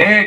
ਇਹ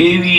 ਇਹ ਵੀ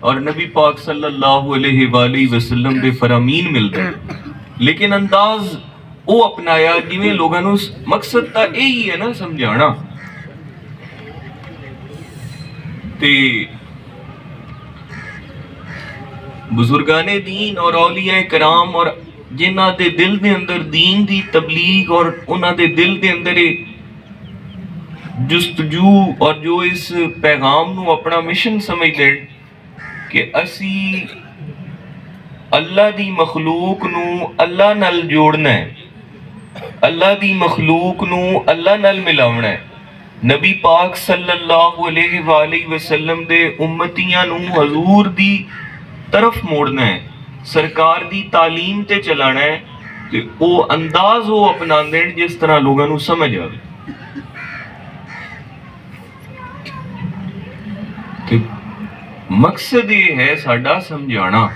اور نبی پاک صلی اللہ علیہ وآلہ وسلم دے فرامین ملتے ہیں، لیکن انداز وہ اپنایا جویں لوگاں نوں مقصد تا یہی ہے نا سمجھانا۔ تے بزرگان دین اور اولیاء کرام اور جنہ دے دل دے اندر دین دی تبلیغ اور انہ دے دل دے اندر جستجو اور جو اس پیغام نو اپنا مشن سمجھ دیں کہ اسی اللہ دی مخلوق نو اللہ نال جوڑنا ہے، اللہ دی مخلوق نو اللہ نال ملاونا ہے، نبی پاک صلی اللہ علیہ وآلہ وسلم دے امتیاں نو حضور دی طرف موڑنا ہے، سرکار دی تعلیم تے چلانا ہے، تے او انداز ہو اپنا دین جس طرح لوگاں نو سمجھ آوے۔ تے مقصد یہ ہے ساڈا سمجھانا۔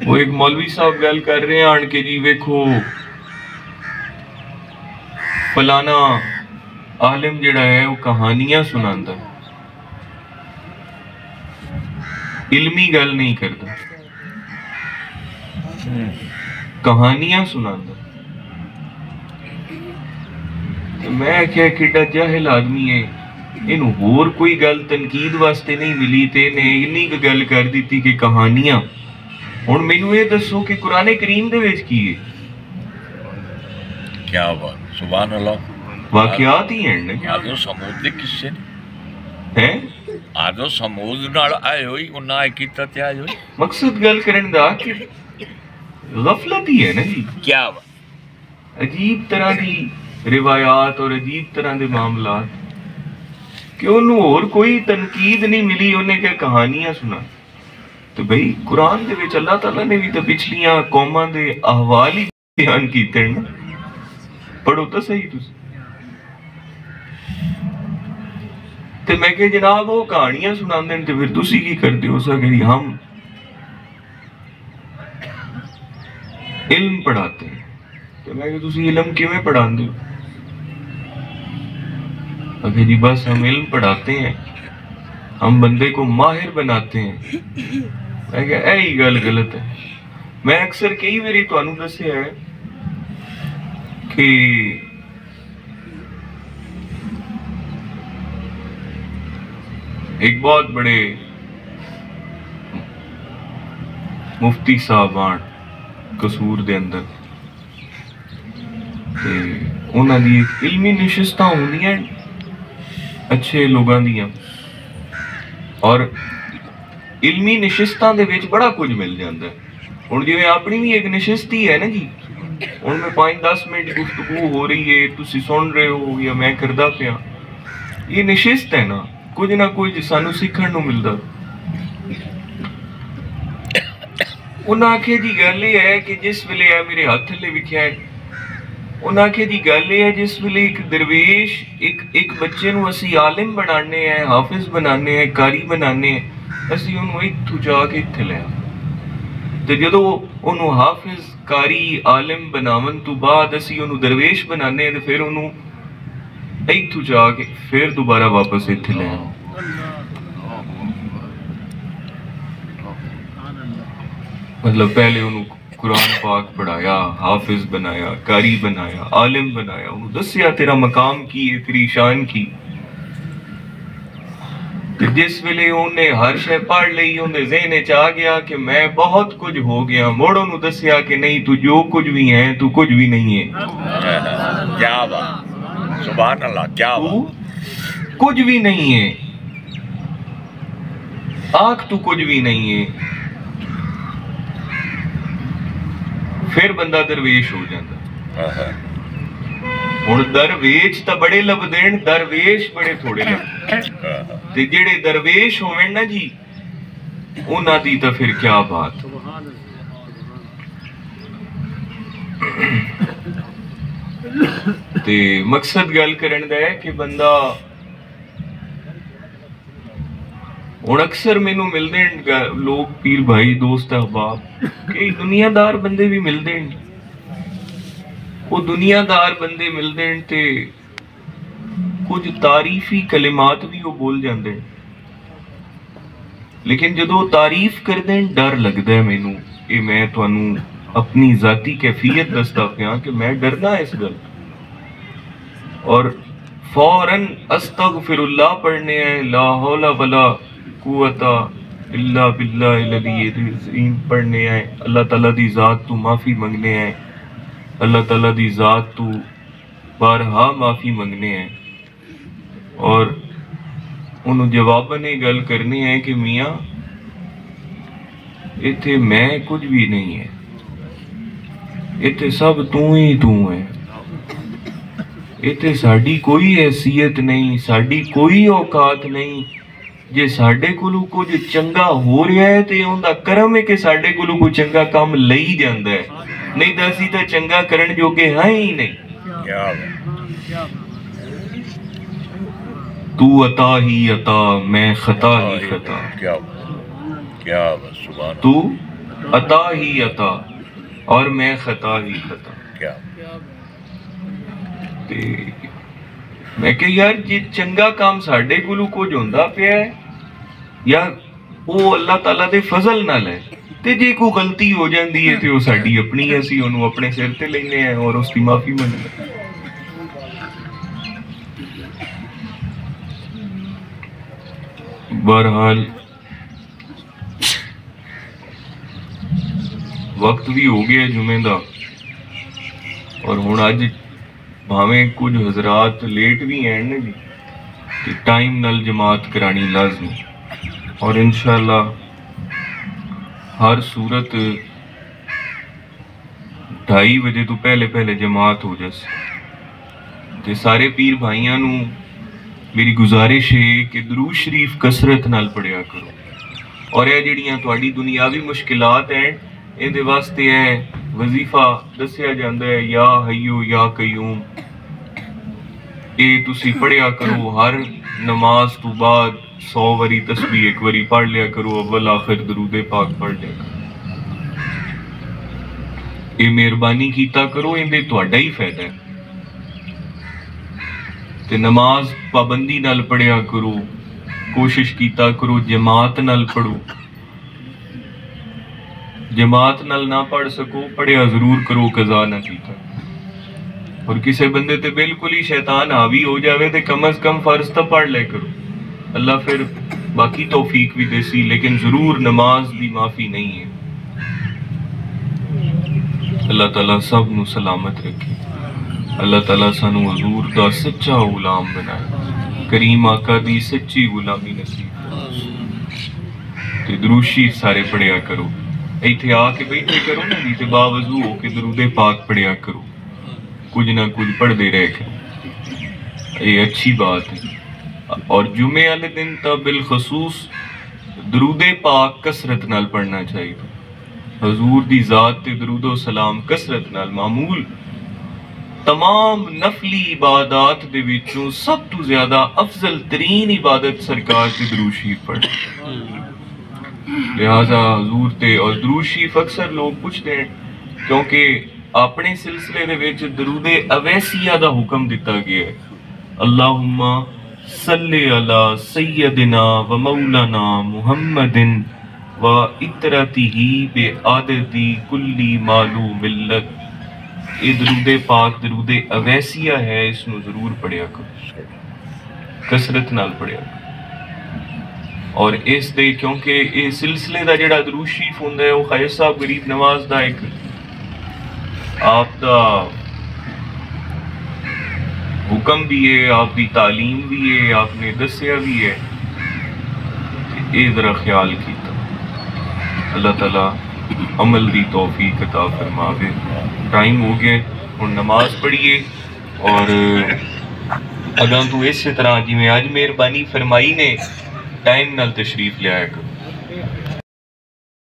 وہ ایک مولوی صاحب گل کر رہے ہیں آن کے جی ویکھو فلانا عالم جڑا ہے وہ کہانیاں سناندا ہے، علمی گل نہیں کرتا، کہانیاں سناندا۔ میں کیا کڈا جاہل آدمی ہے، انہوں ہور کوئی گل تنقید واسطے نہیں ملی تے نے انی گل کر دیتی کہ کہانیاں۔ ہن مینوں یہ دسو کہ قرآن کریم دے وچ کی ہے؟ کیا بات، سبحان اللہ، واقعات ہی ہیں نا۔ آد و سمود دے قصے نے، ہیں آد و سمود نال آئے ہوئی انہاں کیتا تے آئے ہوئی، مقصد گل کرن دا کہ غفلت ہی ہے نا جی، کیا بات، عجیب طرح دی روایات اور عجیب طرح دے معاملات کہ انہوں اور کوئی تنقید نہیں ملی، انہیں کہ کہانیاں سنا۔ تو بھئی قرآن دے وچ اللہ تعالیٰ نے بھی تو پچھلیاں قوماں دے احوال ہی بیان کیتے ہیں نا، پڑھو تو صحیح تسی۔ تے میں کہ جناب وہ کہانیاں سناندے ہیں تے پھر تسی کی کردے ہو سا کہ ہم علم پڑھاتے ہیں، تو میں کہ تسی علم کیویں پڑھاندے ہو؟ اگر جی بس ہم علم پڑھاتے ہیں، ہم بندے کو ماہر بناتے ہیں۔ میں کہ ایہی گل غلط ہے۔ میں اکثر کئی میری تانوں دسیا ہے کہ ایک بہت بڑے مفتی صاحبان قصور دے اندر تے انہاں دی ایک علمی نشستاں ہوندیاں اچھے لوگاں دیاں، اور علمی نشستاں دے وچ بڑا کچھ مل جاندا ہے۔ ہن جویں اپنی بھی ایک نشست ہی ہے نا جی، ہن میں 5-10 منٹ گفتگو ہو رہی ہے، تسی سن رہے ہو یا میں کردا پیا، یہ نشست ہے نا، کچھ نہ کچھ سانو سیکھن نو ملدا۔ انہاں آکھے جی گل یہ ہے کہ جس ویلے ہے میرے ہاتھ تھلے لکھیا ہے، انہاں آکھے جی گل یہ ہے جس ویلے ایک درویش ایک بچے نو اسی عالم بنانے ہیں، حافظ بنانے ہیں، قاری بنانے ہیں، اسی انہوں ایتھوں جا کے اتھے لیا تے جدو انہوں حافظ قاری عالم بناون تو بعد اسی انہوں درویش بنانے ہیں تے پھر انہوں ایتھوں جا کے پھر دوبارہ واپس اتھے لیا۔ مطلب پہلے انہوں قرآن پاک پڑھایا، حافظ بنایا، قاری بنایا، عالم بنایا، انہوں دسیا تیرا مقام کی ہے، تیری شان کی۔ جس ویلے انہیں ہر شے پڑھ لئی، انہیں ذہن چاہ گیا کہ میں بہت کچھ ہو گیا، موڑ انہوں دسیا کہ نہیں تو جو کچھ بھی ہیں تو کچھ بھی نہیں ہے۔ کیا بات، سبحان اللہ، کیا تو بات، کچھ بھی نہیں ہے، آنکھ تو کچھ بھی نہیں ہے۔ پھر بندہ درویش ہو جاتا۔ ہن درویش تا بڑے لب دین، درویش بڑے تھوڑے لب تے جڑے درویش ہوئیں نا جی انہاں دی تا پھر کیا بات۔ تے مقصد گل کرن دا ہے کہ بندہ ہن اکثر مینوں ملدے لوگ، پیر بھائی، دوست احباب، کئی دنیا دار بندے بھی ملدے ہیں۔ وہ دنیا دار بندے ملدے ہیں تے ਕੁਝ ਤਾਰੀਫੀ ਕਲਿਮਾਤ ਵੀ ਉਹ ਬੋਲ ਜਾਂਦੇ ਨੇ, ਲੇਕਿਨ ਜਦੋਂ ਤਾਰੀਫ ਕਰਦੇ ਨੇ ਡਰ ਲੱਗਦਾ ਹੈ ਮੈਨੂੰ। ਇਹ ਮੈਂ ਤੁਹਾਨੂੰ ਆਪਣੀ ذاتی کیفیت دستا پیا کہ میں ڈرنا اس گل اور فوراً استغفر اللہ پڑھنے ہیں، لا حول ولا قوت الا باللہ العلی العظیم پڑھنے ہیں، اللہ تعالیٰ دی ذات تو معافی منگنے ہیں، اللہ تعالیٰ دی ذات تو بارہا معافی منگنے ہیں، اور انہوں جواباً یہ گل کرنی ہے کہ میاں اتھے میں کچھ بھی نہیں ہے، اتھے سب تو ہی تو ہے، اتھے ساڑی کوئی حیثیت نہیں، ساڑی کوئی اوقات نہیں۔ جے ساڑے کولو کچھ چنگا ہو رہا ہے تے ان دا کرم ہے کہ ساڑے کولو کوئی چنگا کام لئی جاندہ ہے، نہیں دا اسی تا چنگا کرن جو کہ ہیں ہی نہیں۔ تو عطا ہی عطا میں خطا ہی خطا، تو عطا ہی عطا اور میں خطا ہی خطا۔ میں کہ یار جی چنگا کام ساڑے کولو کچھ ہوندا پیا ہے یا وہ اللہ تعالیٰ دے فضل نال ہے، تے جے کوئی غلطی ہو جاندی ہے تے وہ ساڑی اپنی اسی انہوں اپنے سر تے لینے ہیں اور اس کی معافی منگنے ہیں۔ بہرحال وقت بھی ہو گیا جمعہ دا، اور ہن اج بھاویں کچھ حضرات لیٹ بھی ہیں نا جی، تے ٹائم نال جماعت کرانی لازمی، اور انشاءاللہ ہر صورت 2:30 بجے تو پہلے جماعت ہو جائے۔ تے سارے پیر بھائیاں نو میری گزارش ہے کہ درود شریف کثرت نال پڑھیا کرو، اور یہ جڑیاں تہاڈی دنیاوی مشکلات ہیں ان دے واسطے ہے وظیفہ دسیا جاندہ ہے یا حیو یا قیوم، یہ تسی پڑھیا کرو، ہر نماز تو بعد 100 وری تسبیح ایک وری پڑھ لیا کرو، اول آخر درود پاک پڑھ لیا کرو، یہ مہربانی کیتا کرو، ان دے تہاڈا ہی فائدہ ہے۔ تے نماز پابندی نال پڑھیا کرو، کوشش کیتا کرو جماعت نال پڑھو، جماعت نال نہ پڑھ سکو پڑھیا ضرور کرو، قضا نہ کیتا، اور کسے بندے تے بالکل ہی شیطان حاوی ہو جاوے تے کم از کم فرض تو پڑھ لے کرو، اللہ پھر باقی توفیق بھی دے سی، لیکن ضرور نماز دی معافی نہیں ہے۔ اللہ تعالیٰ سب نو سلامت رکھے، اللہ تعالیٰ سانو حضور دا سچا غلام بنائے، کریم آقا دی سچی غلامی نصیب تے دروشی سارے پڑھیا کرو، ایتھے آ کے بیٹھے کرو نا جی تے باوضو ہو کے درود پاک پڑھیا کرو، کچھ نہ کچھ پڑھ دے رہے کرو، یہ اچھی بات ہے۔ اور جمعے والے دن تا بالخصوص درود پاک کثرت نال پڑھنا چاہیے، حضور دی ذات تے درود و سلام کثرت نال معمول تمام نفلی عبادات دے وچوں سب تو زیادہ افضل ترین عبادت سرکار تے درود شریف پڑھ، لہذا حضور تے اور درود شریف اکثر لوگ پوچھتے ہیں کیونکہ اپنے سلسلے دے وچ درود اویسیہ دا حکم دیتا گیا ہے، اللہم صلی علی سیدنا و مولانا محمد و اطرتہ بعدد کلی معلوم ملت۔ یہ درود پاک درود اویسیہ ہے، اس نو ضرور پڑھیا کرو، کثرت نال پڑھیا کرو، اور اس دے کیونکہ یہ سلسلے دا جڑا درود شریف ہوندا ہے وہ خواجہ صاحب غریب نواز دا ایک آپ دا حکم بھی ہے، آپ دی تعلیم بھی ہے، آپ نے دسیا بھی ہے، یہ ذرا خیال کیتا۔ اللہ تعالیٰ عمل دی توفیق عطا فرماوے۔ ٹائم ہو گئے، اور نماز پڑھیے، اور اگاں تو اسی طرح جی میں آج مہربانی فرمائی نے ٹائم نال تشریف لے آیا کرو۔